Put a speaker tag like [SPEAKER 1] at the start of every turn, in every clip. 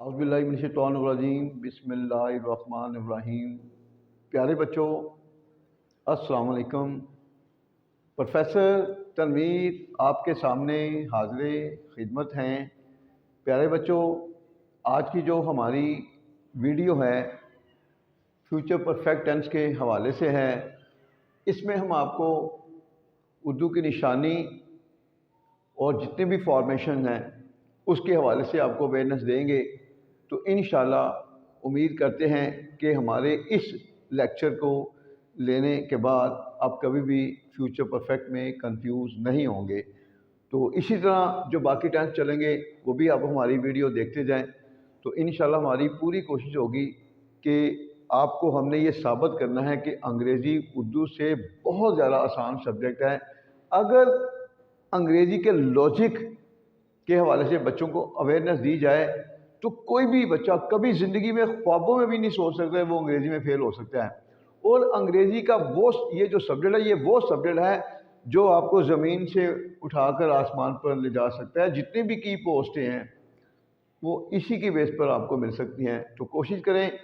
[SPEAKER 1] औज़ुबिल्लाहिमिनश्शैतानिर्रजीम बिस्मिल्लाहिर्रहमानिर्रहीम। प्यारे बच्चों, अस्सलाम वालेकुम। प्रोफेसर तनवीर आपके सामने हाज़िर खिदमत हैं। प्यारे बच्चों, आज की जो हमारी वीडियो है फ्यूचर परफेक्ट टेंस के हवाले से है। इसमें हम आपको उर्दू की निशानी और जितने भी फॉर्मेशन हैं उसके हवाले से आपको अवेयरनेस देंगे। तो इंशाल्लाह उम्मीद करते हैं कि हमारे इस लेक्चर को लेने के बाद आप कभी भी फ्यूचर परफेक्ट में कंफ्यूज नहीं होंगे। तो इसी तरह जो बाकी टेंस चलेंगे वो भी आप हमारी वीडियो देखते जाएं। तो इंशाल्लाह हमारी पूरी कोशिश होगी कि आपको हमने ये साबित करना है कि अंग्रेज़ी उर्दू से बहुत ज़्यादा आसान सब्जेक्ट है। अगर अंग्रेज़ी के लॉजिक के हवाले से बच्चों को अवेयरनेस दी जाए तो कोई भी बच्चा कभी ज़िंदगी में ख्वाबों में भी नहीं सोच सकता है वो अंग्रेज़ी में फेल हो सकता है। और अंग्रेज़ी का वो ये जो सब्जेक्ट है ये वो सब्जेक्ट है जो आपको ज़मीन से उठाकर आसमान पर ले जा सकता है। जितनी भी की पोस्टें हैं वो इसी की बेस पर आपको मिल सकती हैं। तो कोशिश करें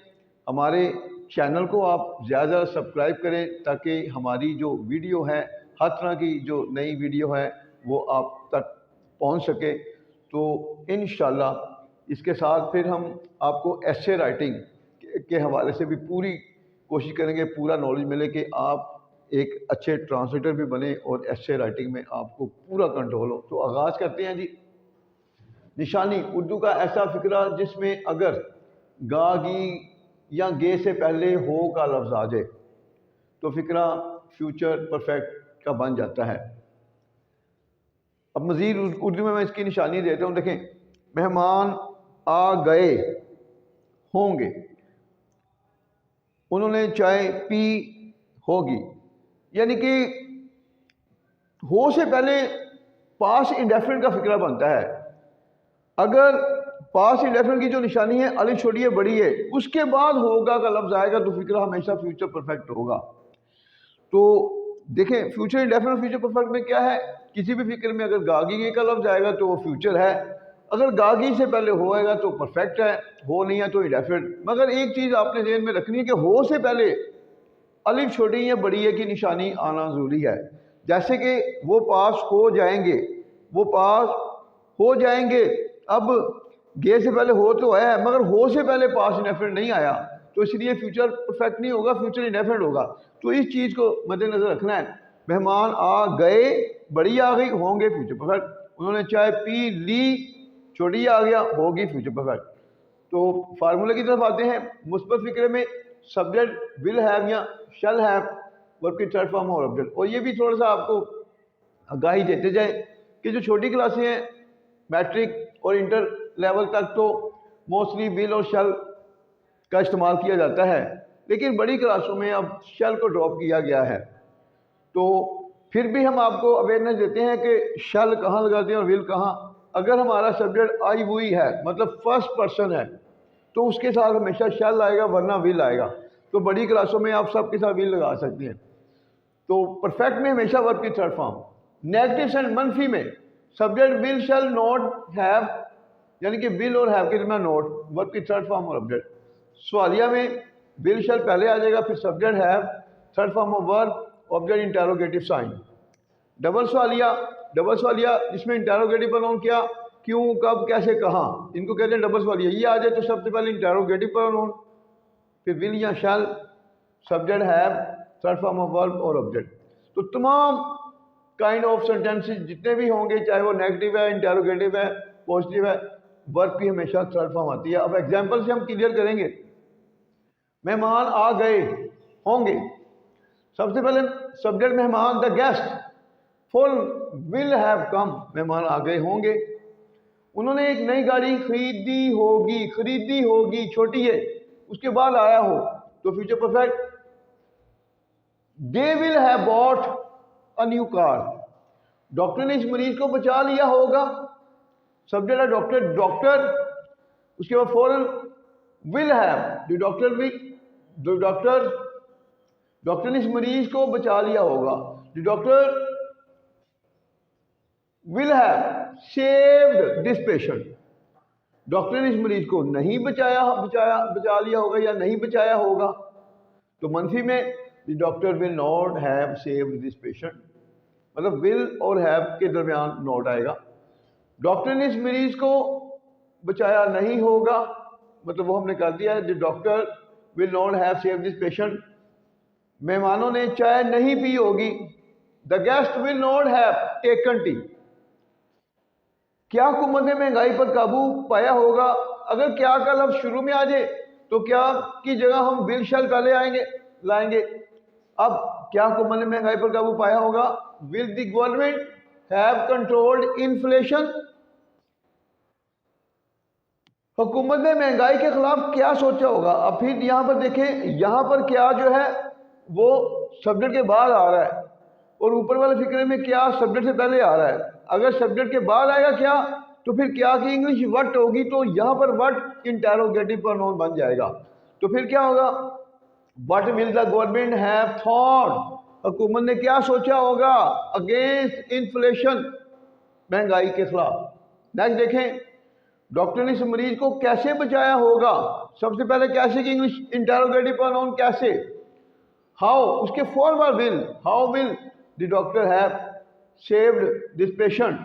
[SPEAKER 1] हमारे चैनल को आप ज़्यादा सब्सक्राइब करें ताकि हमारी जो वीडियो है, हर तरह की जो नई वीडियो है वो आप तक पहुंच सके। तो इंशाल्लाह इसके साथ फिर हम आपको एसे राइटिंग के हवाले से भी पूरी कोशिश करेंगे, पूरा नॉलेज मिले कि आप एक अच्छे ट्रांसलेटर भी बने और एसे राइटिंग में आपको पूरा कंट्रोल हो। तो आगाज़ करते हैं जी। निशानी उर्दू का ऐसा फिक्रा जिसमें अगर गा गी या गे से पहले हो का लफ्ज़ आ जाए तो फिक्रा फ्यूचर परफेक्ट का बन जाता है। अब मज़ीद उर्दू में मैं इसकी निशानी देता हूँ। देखें, मेहमान आ गए होंगे, उन्होंने चाय पी होगी, यानी कि हो से पहले पास इंडेफिनिट का फिक्रा बनता है। अगर पास इंडेफिनिट की जो निशानी है अलिफ छोटी है बड़ी है उसके बाद होगा का लफ्ज़ आएगा तो फिक्रा हमेशा फ्यूचर परफेक्ट होगा। तो देखें, फ्यूचर इंडेफिनिट फ्यूचर परफेक्ट में क्या है, किसी भी फिक्र में अगर गागी का लफ्ज़ आएगा तो वो फ्यूचर है, अगर गागी से पहले होएगा तो परफेक्ट है, हो नहीं है तो इंडेफिनिट। मगर एक चीज़ आपने ज़हन में रखनी है कि हो से पहले अलिफ छोटी या बड़ी है की निशानी आना ज़रूरी है। जैसे कि वो पास हो जाएंगे, वो पास हो जाएंगे। अब गे से पहले हो तो है मगर हो से पहले पास इंडेफिनिट नहीं आया तो इसलिए फ्यूचर परफेक्ट नहीं होगा, फ्यूचर इंडेफिनिट होगा। तो इस चीज़ को मद्देनज़र रखना है। मेहमान आ गए, बड़ी आ गई, होंगे फ्यूचर परफेक्ट। उन्होंने चाय पी ली, छोटी आ गया, होगी फ्यूचर परफेक्ट। तो फार्मूले की तरफ आते हैं। मुस्बत फिक्रे में सब्जेक्ट विल हैव या शैल हैव वर्ब की थर्ड फॉर्म और ऑब्जेक्ट। और ये भी थोड़ा सा आपको आगाही देते जाए कि जो छोटी क्लासें हैं मैट्रिक और इंटर लेवल तक तो मोस्टली विल और शैल का इस्तेमाल किया जाता है, लेकिन बड़ी क्लासों में अब शैल को ड्रॉप किया गया है। तो फिर भी हम आपको अवेयरनेस देते हैं कि शैल कहाँ लगाते हैं और विल कहाँ। अगर हमारा सब्जेक्ट आई हुई है मतलब फर्स्ट पर्सन है तो उसके साथ हमेशा शैल आएगा वरना विल आएगा। तो बड़ी क्लासों में आप सबके साथ विल लगा सकते हैं। तो परफेक्ट में हमेशा वर्ब की थर्ड फॉर्म। नेगेटिव सेंस मनफी में subject will shall not have, यानी कि विल और हैव के दरमियान नोट, वर्ब की थर्ड फॉर्म और ऑब्जेक्ट। सवालिया में विल शैल पहले आ जाएगा, फिर subject have, third form of verb, object interrogative sign. Double सवालिया जिसमें इंटेरोगेटिव प्रोनाउन क्या, क्यों, कब, कैसे, कहाँ, इनको कहते हैं डबल सवालिया। ये आ जाए तो सबसे पहले इंटेरोगेटिव प्रोनाउन, फिर विल या shall, subject have, third form of verb और ऑब्जेक्ट। तो तमाम काइंड ऑफ सेंटेंसेस जितने भी होंगे, चाहे वो नेगेटिव है, इंटेरोगेटिव है, पॉजिटिव है, वर्ब की हमेशा थर्ड फॉर्म आती है। अब एग्जांपल से हम क्लियर करेंगे। मेहमान आ गए होंगे, सबसे पहले सब्जेक्ट मेहमान, the guest, full will have come, मेहमान आ गए होंगे। उन्होंने एक नई गाड़ी खरीदी होगी छोटी है, उसके बाद आया हो तो future perfect. They will have bought a new car, doctor ने इस मरीज को बचा लिया होगा, सब्जेक्ट है डॉक्टर, उसके बाद फौरन विल हैव, डॉक्टर ने इस मरीज को बचा लिया होगा, doctor will have saved this patient, doctor ने इस मरीज को नहीं बचा लिया होगा या नहीं बचाया होगा। तो मनफी में the doctor will not have saved this patient, मतलब विल और हैव के दरमियान नोट आएगा। डॉक्टर ने इस मरीज को बचाया नहीं होगा, मतलब वो हमने कर दिया है, the doctor will not have saved this patient. मेहमानों ने चाय नहीं पी होगी, the guest will not have taken T. क्या हुकूमत ने महंगाई पर काबू पाया होगा। अगर क्या का लफ्ज शुरू में आ जाए तो क्या की जगह हम विल शैल पहले लाएंगे। अब क्या हुकूमत ने महंगाई पर काबू पाया होगा, will the government have controlled inflation. हुकूमत ने महंगाई के खिलाफ क्या सोचा होगा। अब फिर यहाँ पर देखें, यहाँ पर क्या जो है वो सब्जेक्ट के बाद आ रहा है और ऊपर वाले फिक्रे में क्या सब्जेक्ट से पहले आ रहा है। अगर सब्जेक्ट के बाद आएगा क्या तो फिर क्या की इंग्लिश वट होगी, तो यहाँ पर वट इंटेरोगेटिव प्रोनाउन बन जाएगा। तो फिर क्या होगा, what will the government have thought, हुकूमत ने क्या सोचा होगा अगेंस्ट इन्फ्लेशन, महंगाई के खिलाफ। नेक्स्ट देखें, डॉक्टर ने इस मरीज को कैसे बचाया होगा। सबसे पहले कैसे की इंग्लिश इंटेरोगेटिव प्रोनाउन कैसे, हाउ, उसके forward will, how will the doctor have saved this patient.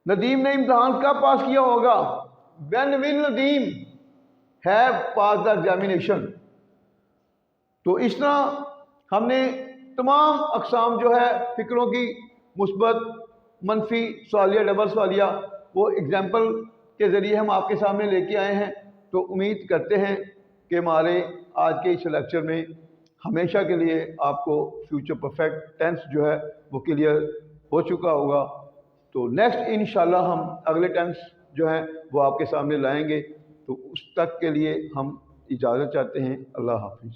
[SPEAKER 1] Nadeem ने इम्तहान कब पास किया होगा, when will Nadeem have pass the examination. तो इस तरह हमने तमाम अकसाम जो है फिक्रों की, मुस्बत, मनफी, सवालिया, डबल सवालिया, वो एग्जाम्पल के ज़रिए हम आपके सामने लेके आए हैं। तो उम्मीद करते हैं कि हमारे आज के इस लेक्चर में हमेशा के लिए आपको फ्यूचर परफेक्ट टेंस जो है वो क्लियर हो चुका होगा। तो नेक्स्ट इंशाल्लाह हम अगले टेंस जो है वो आपके सामने लाएंगे। तो उस तक के लिए हम इजाज़त चाहते हैं। अल्लाह हाफिज़।